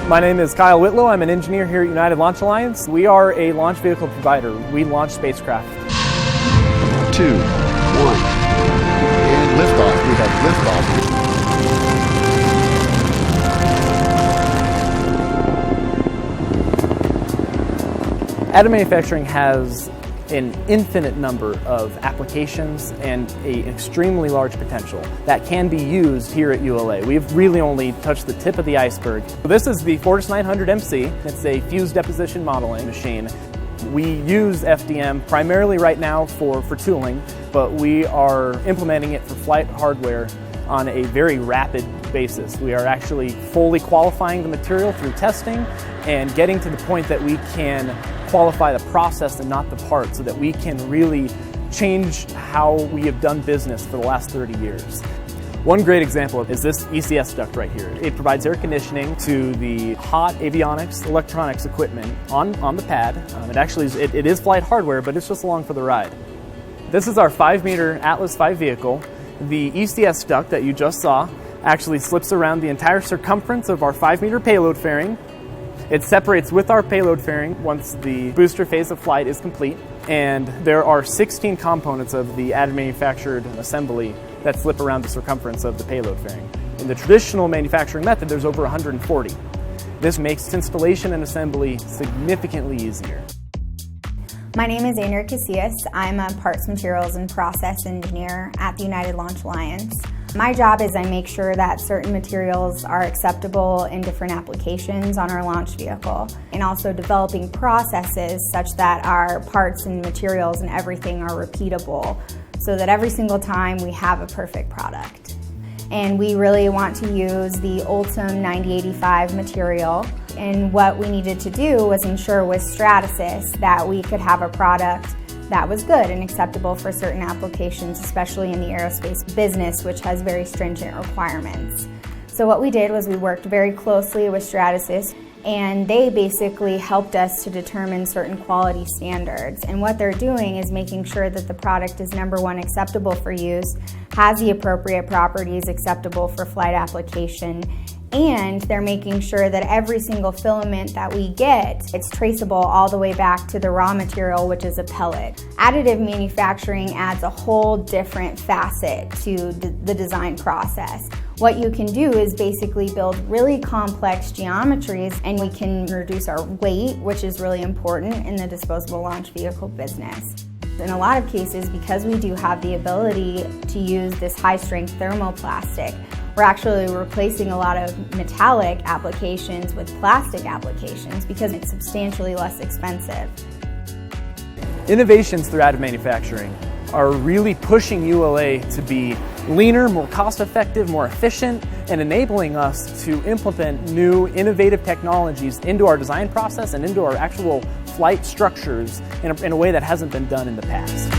My name is Kyle Whitlow. I'm an engineer here at United Launch Alliance. We are a launch vehicle provider. We launch spacecraft. 2, 1, and liftoff. We have liftoff. Additive manufacturing has an infinite number of applications and an extremely large potential that can be used here at ULA. We've really only touched the tip of the iceberg. This is the Fortis 900 MC. It's a fused deposition modeling machine. We use FDM primarily right now for tooling, but we are implementing it for flight hardware on a very rapid basis. We are actually fully qualifying the material through testing and getting to the point that we can qualify the process and not the part, so that we can really change how we have done business for the last 30 years. One great example is this ECS duct right here. It provides air conditioning to the hot avionics, electronics equipment on the pad. It is flight hardware, but it's just along for the ride. This is our 5-meter Atlas V vehicle. The ECS duct that you just saw actually slips around the entire circumference of our 5-meter payload fairing. It separates with our payload fairing once the booster phase of flight is complete, and there are 16 components of the additive manufactured assembly that slip around the circumference of the payload fairing. In the traditional manufacturing method, there's over 140. This makes installation and assembly significantly easier. My name is Andrea Casillas. I'm a parts, materials, and process engineer at the United Launch Alliance. My job is I make sure that certain materials are acceptable in different applications on our launch vehicle, and also developing processes such that our parts and materials and everything are repeatable, so that every single time we have a perfect product. And we really want to use the Ultim 9085 material, and what we needed to do was ensure with Stratasys that we could have a product that was good and acceptable for certain applications, especially in the aerospace business, which has very stringent requirements. So what we did was we worked very closely with Stratasys, and they basically helped us to determine certain quality standards. And what they're doing is making sure that the product is, number one, acceptable for use, has the appropriate properties acceptable for flight application, and they're making sure that every single filament that we get, it's traceable all the way back to the raw material, which is a pellet. Additive manufacturing adds a whole different facet to the design process. What you can do is basically build really complex geometries, and we can reduce our weight, which is really important in the disposable launch vehicle business. In a lot of cases, because we do have the ability to use this high-strength thermoplastic, we're actually replacing a lot of metallic applications with plastic applications because it's substantially less expensive. Innovations through additive manufacturing are really pushing ULA to be leaner, more cost-effective, more efficient, and enabling us to implement new innovative technologies into our design process and into our actual flight structures in a way that hasn't been done in the past.